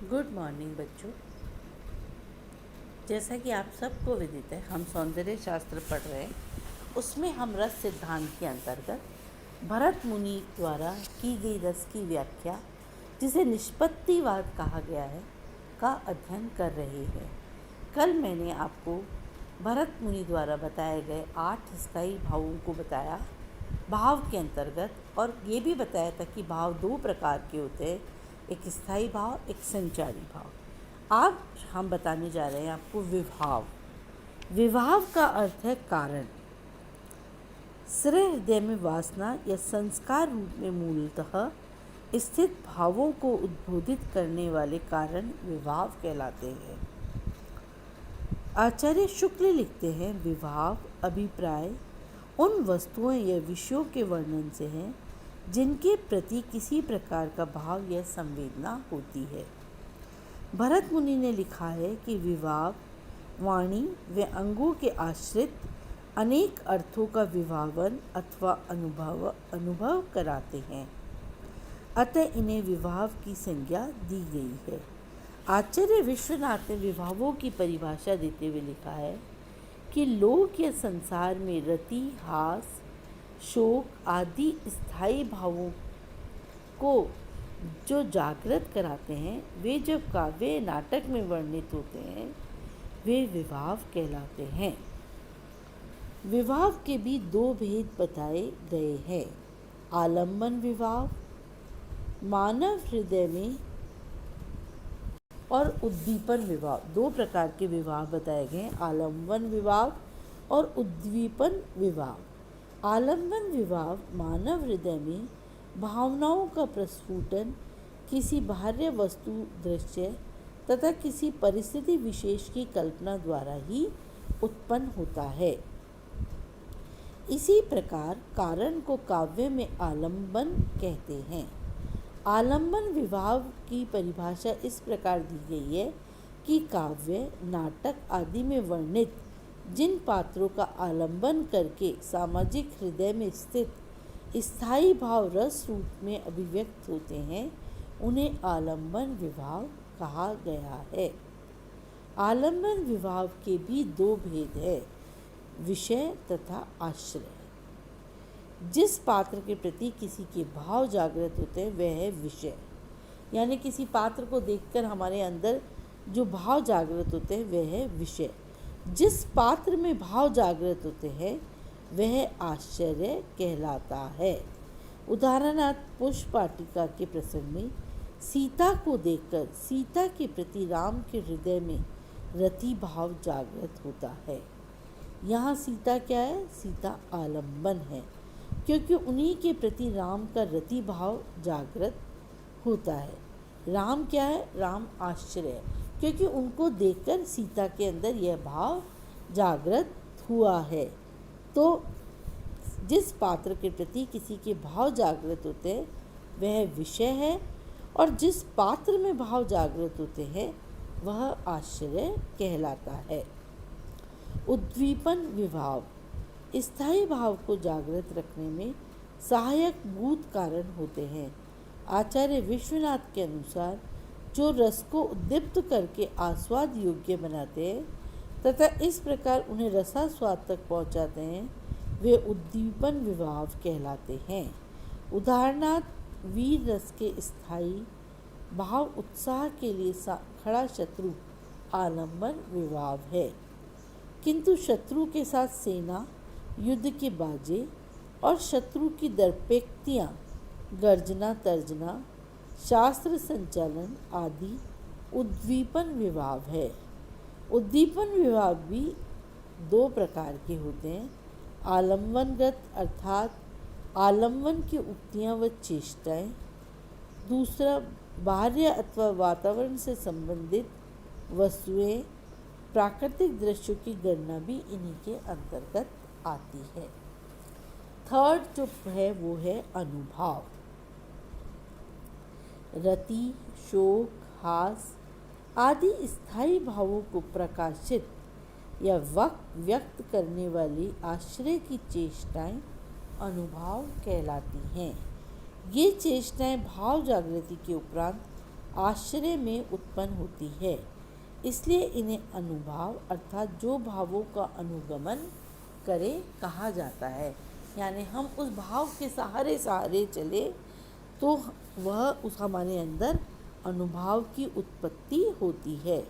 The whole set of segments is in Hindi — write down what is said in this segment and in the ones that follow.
गुड मॉर्निंग बच्चों। जैसा कि आप सबको विदित है, हम सौंदर्य शास्त्र पढ़ रहे हैं। उसमें हम रस सिद्धांत के अंतर्गत भरत मुनि द्वारा की गई रस की व्याख्या, जिसे निष्पत्तिवाद कहा गया है, का अध्ययन कर रहे हैं। कल मैंने आपको भरत मुनि द्वारा बताए गए 8 स्थायी भावों को बताया भाव के अंतर्गत, और ये भी बताया था कि भाव 2 प्रकार के होते हैं, एक स्थायी भाव, एक संचारी भाव। आज हम बताने जा रहे हैं आपको विभाव। विभाव का अर्थ है कारण। श्रेय हृदय में वासना या संस्कार रूप में मूलतः स्थित भावों को उद्बोधित करने वाले कारण विभाव कहलाते हैं। आचार्य शुक्ल लिखते हैं, विभाव अभिप्राय उन वस्तुओं या विषयों के वर्णन से है जिनके प्रति किसी प्रकार का भाव या संवेदना होती है। भरत मुनि ने लिखा है कि विभाव वाणी व अंगों के आश्रित अनेक अर्थों का विभावन अथवा अनुभव कराते हैं, अतः इन्हें विभाव की संज्ञा दी गई है। आचार्य विश्वनाथ ने विभावों की परिभाषा देते हुए लिखा है कि लोक या संसार में रति, हास, शोक आदि स्थायी भावों को जो जागृत कराते हैं, वे जब काव्य नाटक में वर्णित होते हैं, वे विभाव कहलाते हैं। विभाव के भी 2 भेद बताए गए हैं। आलम्बन विभाव मानव हृदय में, और उद्दीपन विभाव। 2 प्रकार के विभाव बताए गए हैं, आलम्बन विभाव और उद्दीपन विभाव। आलम्बन विभाव मानव हृदय में भावनाओं का प्रस्फुटन किसी बाह्य वस्तु, दृश्य तथा किसी परिस्थिति विशेष की कल्पना द्वारा ही उत्पन्न होता है। इसी प्रकार कारण को काव्य में आलम्बन कहते हैं। आलम्बन विभाव की परिभाषा इस प्रकार दी गई है कि काव्य, नाटक आदि में वर्णित जिन पात्रों का आलम्बन करके सामाजिक हृदय में स्थित स्थायी भाव रस रूप में अभिव्यक्त होते हैं, उन्हें आलम्बन विभाव कहा गया है। आलम्बन विभाव के भी 2 भेद हैं, विषय तथा आश्रय। जिस पात्र के प्रति किसी के भाव जागृत होते हैं वह है विषय, यानी किसी पात्र को देखकर हमारे अंदर जो भाव जागृत होते हैं वह है विषय। जिस पात्र में भाव जागृत होते हैं वह आश्चर्य कहलाता है। उदाहरणार्थ पुष्प वाटिका के प्रसंग में सीता को देखकर सीता के प्रति राम के हृदय में रति भाव जागृत होता है। यहाँ सीता क्या है? सीता आलम्बन है, क्योंकि उन्हीं के प्रति राम का रति भाव जागृत होता है। राम क्या है? राम आश्चर्य है, क्योंकि उनको देखकर सीता के अंदर यह भाव जागृत हुआ है। तो जिस पात्र के प्रति किसी के भाव जागृत होते हैं वह विषय है, और जिस पात्र में भाव जागृत होते हैं वह आश्चर्य कहलाता है। उद्दीपन विभाव स्थायी भाव को जागृत रखने में सहायक भूत कारण होते हैं। आचार्य विश्वनाथ के अनुसार जो रस को उद्दीप्त करके आस्वाद योग्य बनाते हैं तथा इस प्रकार उन्हें रसास्वाद तक पहुंचाते हैं, वे उद्दीपन विभाव कहलाते हैं। उदाहरणार्थ वीर रस के स्थायी भाव उत्साह के लिए खड़ा शत्रु आलम्बन विभाव है, किंतु शत्रु के साथ सेना, युद्ध के बाजे और शत्रु की दर्पेक्तियाँ, गर्जना तर्जना, शास्त्र संचालन आदि उद्दीपन विभाव है। उद्दीपन विभाव भी 2 प्रकार के होते हैं, आलम्बनगत अर्थात आलम्बन की उक्तियाँ व चेष्टाएँ, दूसरा बाह्य अथवा वातावरण से संबंधित वस्तुएं, प्राकृतिक दृश्यों की गणना भी इन्हीं के अंतर्गत आती है। थर्ड जो है वो है अनुभाव। रति, शोक, हास आदि स्थायी भावों को प्रकाशित या व्यक्त करने वाली आश्रय की चेष्टाएं अनुभाव कहलाती हैं। ये चेष्टाएं भाव जागृति के उपरांत आश्रय में उत्पन्न होती है। इसलिए इन्हें अनुभाव अर्थात जो भावों का अनुगमन करे कहा जाता है। यानी हम उस भाव के सहारे सहारे चले तो वह उस हमारे अंदर अनुभाव की उत्पत्ति होती है।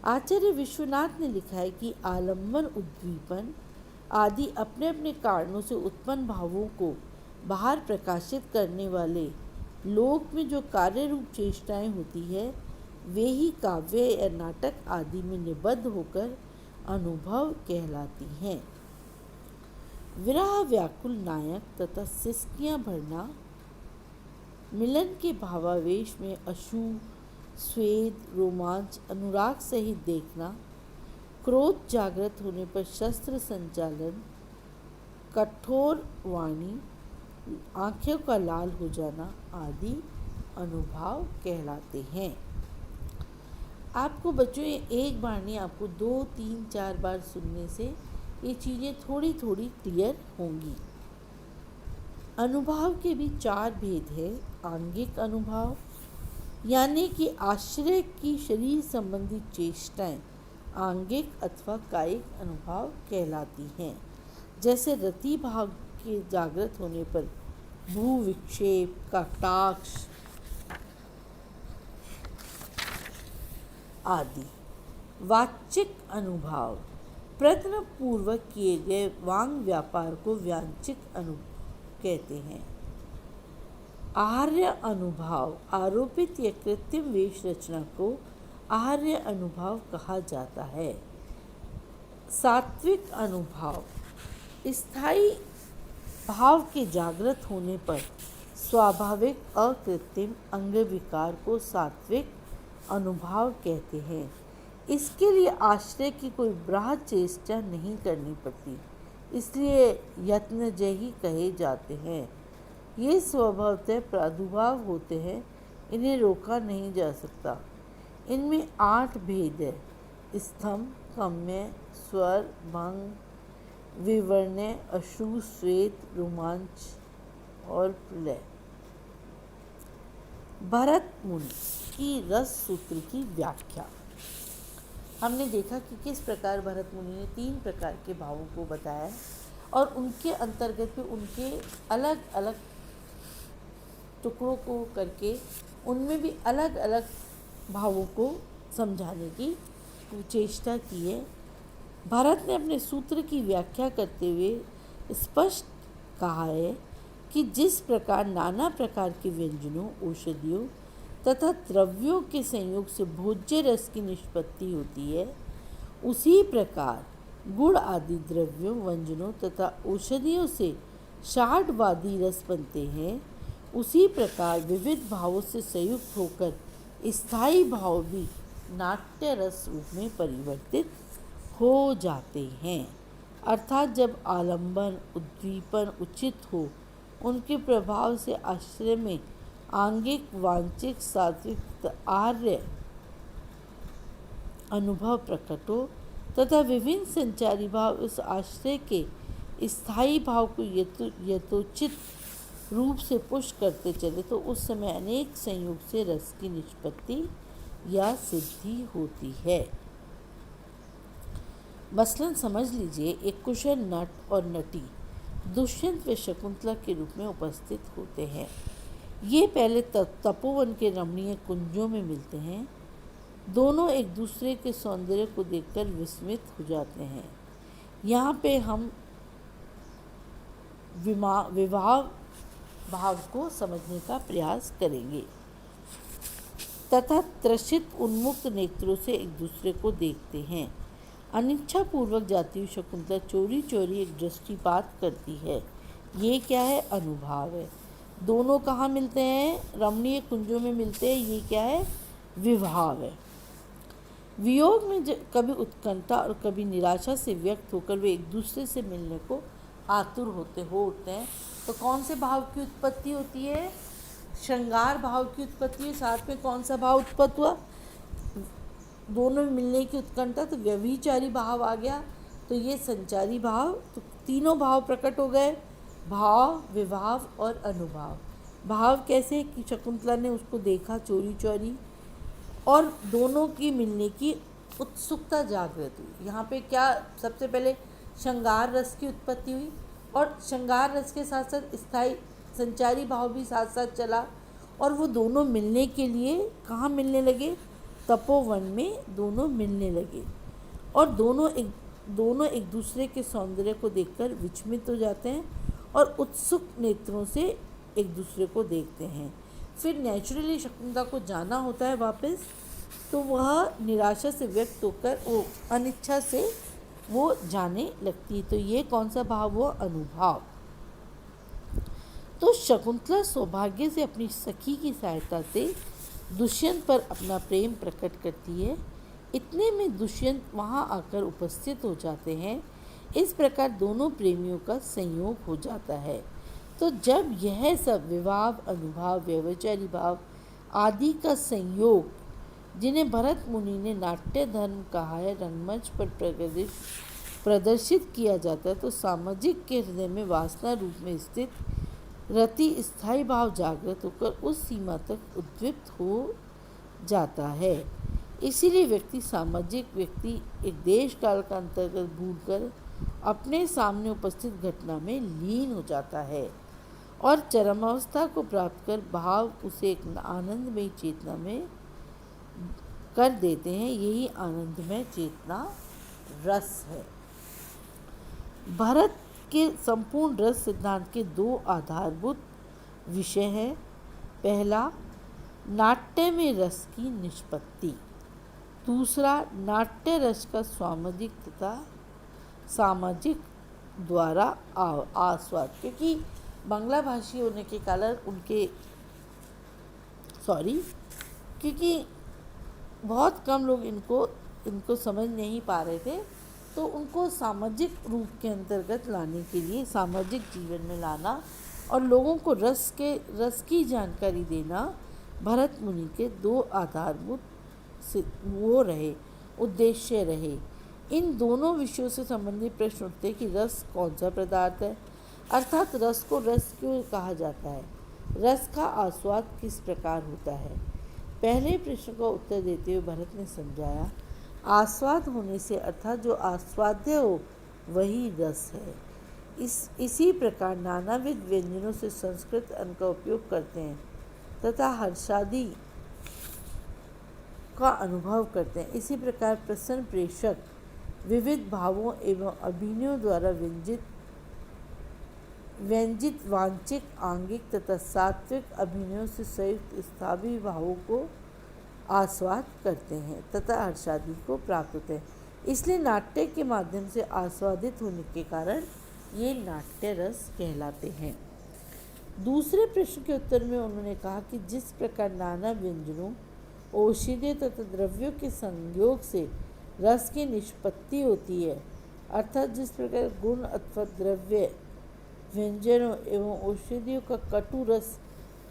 आचार्य विश्वनाथ ने लिखा है कि आलंबन, उद्दीपन आदि अपने अपने कारणों से उत्पन्न भावों को बाहर प्रकाशित करने वाले लोक में जो कार्य रूप चेष्टाएं होती है वे ही काव्य या नाटक आदि में निबद्ध होकर अनुभव कहलाती हैं। विरह व्याकुल नायक तथा सिसकियां भरना, मिलन के भावावेश में अश्रु, स्वेद, रोमांच, अनुराग सहित देखना, क्रोध जागृत होने पर शस्त्र संचालन, कठोर वाणी, आंखों का लाल हो जाना आदि अनुभाव कहलाते हैं। आपको बच्चों एक बार नहीं, आपको 2, 3, 4 बार सुनने से ये चीज़ें थोड़ी थोड़ी क्लियर होंगी। अनुभाव के भी 4 भेद हैं। आंगिक अनुभाव यानी कि आश्रय की शरीर संबंधी चेष्टाएं आंगिक अथवा कायिक अनुभाव कहलाती हैं। जैसे रति भाव के जागृत होने पर भू विक्षेप, कटाक्ष आदि। वाचिक अनुभाव प्रयत्न पूर्वक किए गए वांग व्यापार को वांचिक अनुभाव कहते हैं। आहार्य अनुभाव आरोपित या कृत्रिम वेश रचना को आहार्य अनुभाव कहा जाता है। सात्विक अनुभाव स्थायी भाव के जागृत होने पर स्वाभाविक अकृत्रिम अंग विकार को सात्विक अनुभाव कहते हैं। इसके लिए आश्रय की कोई बृहद चेष्टा नहीं करनी पड़ती, इसलिए यत्नजयी कहे जाते हैं। ये स्वभावतः प्रादुर्भाव होते हैं, इन्हें रोका नहीं जा सकता। इनमें 8 भेद है: स्तंभ, कम्य, स्वर, भंग, विवर्ण्य, अश्रु, श्वेत, रोमांच और प्रलय। भरत मुनि की रस सूत्र की व्याख्या। हमने देखा कि किस प्रकार भरत मुनि ने 3 प्रकार के भावों को बताया और उनके अंतर्गत भी उनके अलग अलग टुकड़ों को करके उनमें भी अलग अलग भावों को समझाने की चेष्टा की है। भरत ने अपने सूत्र की व्याख्या करते हुए स्पष्ट कहा है कि जिस प्रकार नाना प्रकार के व्यंजनों, औषधियों तथा द्रव्यों के संयोग से भोज्य रस की निष्पत्ति होती है, उसी प्रकार गुड़ आदि द्रव्यों, व्यंजनों तथा औषधियों से षाडवादी रस बनते हैं। उसी प्रकार विविध भावों से संयुक्त होकर स्थायी भाव भी नाट्य रस रूप में परिवर्तित हो जाते हैं। अर्थात जब आलंबन, उद्दीपन उचित हो, उनके प्रभाव से आश्रय में आंगिक, वांचिक, सात्विक, आर्य अनुभव प्रकट हो तथा विभिन्न संचारी भाव उस आश्रय के स्थायी भाव को यथोचित रूप से पुष्ट करते चले, तो उस समय अनेक संयोग से रस की निष्पत्ति या सिद्धि होती है। मसलन समझ लीजिए, एक कुशल नट और नटी दुष्यंत व शकुंतला के रूप में उपस्थित होते हैं। ये पहले तपोवन के रमणीय कुंजों में मिलते हैं। दोनों एक दूसरे के सौंदर्य को देखकर विस्मित हो जाते हैं। यहाँ पे हम विवाह भाव को समझने का प्रयास करेंगे तथा त्रसित उन्मुक्त नेत्रों से एक दूसरे को देखते हैं। अनिच्छा पूर्वक जाती हुई शकुंतला चोरी चोरी एक दृष्टिपात करती है। ये क्या है? अनुभाव है। दोनों कहाँ मिलते हैं? रमणीय कुंजों में मिलते हैं। ये क्या है? विभाव है। वियोग में कभी उत्कंठा और कभी निराशा से व्यक्त होकर वे एक दूसरे से मिलने को आतुर होते हैं। तो कौन से भाव की उत्पत्ति होती है? श्रृंगार भाव की उत्पत्ति है। साथ में कौन सा भाव उत्पन्न हुआ? दोनों में मिलने की उत्कंठा, तो व्यभिचारी भाव आ गया। तो ये संचारी भाव, तो तीनों भाव प्रकट हो गए, भाव, विभाव और अनुभाव। भाव कैसे कि शकुंतला ने उसको देखा चोरी चोरी और दोनों की मिलने की उत्सुकता जागृत हुई। यहाँ पे क्या सबसे पहले श्रृंगार रस की उत्पत्ति हुई और श्रृंगार रस के साथ साथ स्थायी संचारी भाव भी साथ साथ चला और वो दोनों मिलने के लिए कहाँ मिलने लगे, तपोवन में दोनों मिलने लगे और दोनों एक दूसरे के सौंदर्य को देखकर विचलित हो जाते हैं और उत्सुक नेत्रों से एक दूसरे को देखते हैं। फिर नेचुरली शकुंतला को जाना होता है वापस, तो वह निराशा से व्यक्त होकर वो अनिच्छा से वो जाने लगती है। तो ये कौन सा भाव हुआ, अनुभाव। तो शकुंतला सौभाग्य से अपनी सखी की सहायता से दुष्यंत पर अपना प्रेम प्रकट करती है। इतने में दुष्यंत वहाँ आकर उपस्थित हो जाते हैं। इस प्रकार दोनों प्रेमियों का संयोग हो जाता है। तो जब यह सब विवाह, अनुभाव, व्यभिचारी भाव आदि का संयोग, जिन्हें भरत मुनि ने नाट्य धर्म कहा है, रंगमंच पर प्रदर्शित किया जाता है, तो सामाजिक के हृदय में वासना रूप में स्थित रति स्थायी भाव जागृत होकर उस सीमा तक उद्दीप्त हो जाता है। इसीलिए व्यक्ति एक देश काल का अंतर्गत भूलकर अपने सामने उपस्थित घटना में लीन हो जाता है और चरमावस्था को प्राप्त कर भाव उसे एक आनंदमय चेतना में कर देते हैं। यही आनंदमय चेतना रस है। भरत के संपूर्ण रस सिद्धांत के दो आधारभूत विषय हैं। पहला, नाट्य में रस की निष्पत्ति। दूसरा, नाट्य रस का स्वामिक तथा सामाजिक द्वारा आस्वाद। क्योंकि बांग्ला भाषी होने के कारण क्योंकि बहुत कम लोग इनको समझ नहीं पा रहे थे, तो उनको सामाजिक रूप के अंतर्गत लाने के लिए, सामाजिक जीवन में लाना और लोगों को रस की जानकारी देना भरत मुनि के दो आधारभूत उद्देश्य रहे। इन दोनों विषयों से संबंधित प्रश्न उठते कि रस कौन सा पदार्थ है, अर्थात रस को रस क्यों कहा जाता है, रस का आस्वाद किस प्रकार होता है। पहले प्रश्न का उत्तर देते हुए भरत ने समझाया, आस्वाद होने से अर्थात जो आस्वाद्य हो वही रस है। इसी प्रकार नानाविध व्यंजनों से संस्कृत अन्न का उपयोग करते हैं तथा हर्षादि का अनुभव करते हैं। इसी प्रकार प्रसन्न प्रेषक विविध भावों एवं अभिनयों द्वारा व्यंजित वांछित आंगिक तथा सात्विक अभिनयों से संयुक्त स्थावी भावों को आस्वाद करते हैं तथा हर्षादि को प्राप्त होते हैं। इसलिए नाट्य के माध्यम से आस्वादित होने के कारण ये नाट्य रस कहलाते हैं। दूसरे प्रश्न के उत्तर में उन्होंने कहा कि जिस प्रकार नाना व्यंजनों, औषधियों तथा द्रव्यों के संयोग से रस की निष्पत्ति होती है, अर्थात जिस प्रकार गुण अथवा द्रव्य, व्यंजनों एवं औषधियों का कटु रस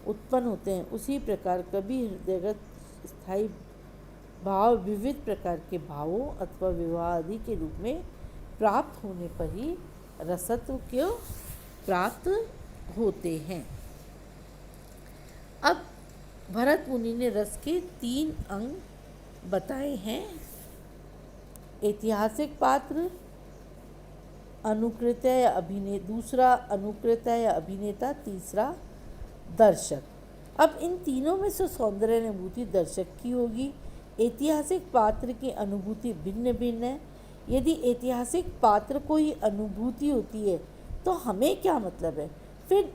उत्पन्न होते हैं, उसी प्रकार कभी हृदयगत स्थायी भाव विविध प्रकार के भावों अथवा विवाह आदि के रूप में प्राप्त होने पर ही रसत्व क्यों प्राप्त होते हैं। अब भरत मुनि ने रस के 3 अंग बताए हैं। ऐतिहासिक पात्र, अनुकृत्य या अभिनेता, दूसरा अनुकृत्य या अभिनेता, तीसरा दर्शक। अब इन तीनों में से सौंदर्य अनुभूति दर्शक की होगी। ऐतिहासिक पात्र की अनुभूति भिन्न भिन्न है। यदि ऐतिहासिक पात्र को ही अनुभूति होती है तो हमें क्या मतलब है, फिर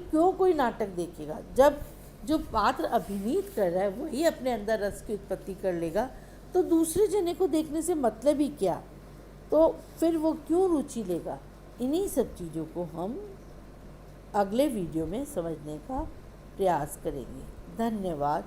क्यों कोई नाटक देखेगा। जब जो पात्र अभिनीत कर रहा है वही अपने अंदर रस की उत्पत्ति कर लेगा तो दूसरे जने को देखने से मतलब ही क्या, तो फिर वो क्यों रुचि लेगा। इन्हीं सब चीज़ों को हम अगले वीडियो में समझने का प्रयास करेंगे। धन्यवाद।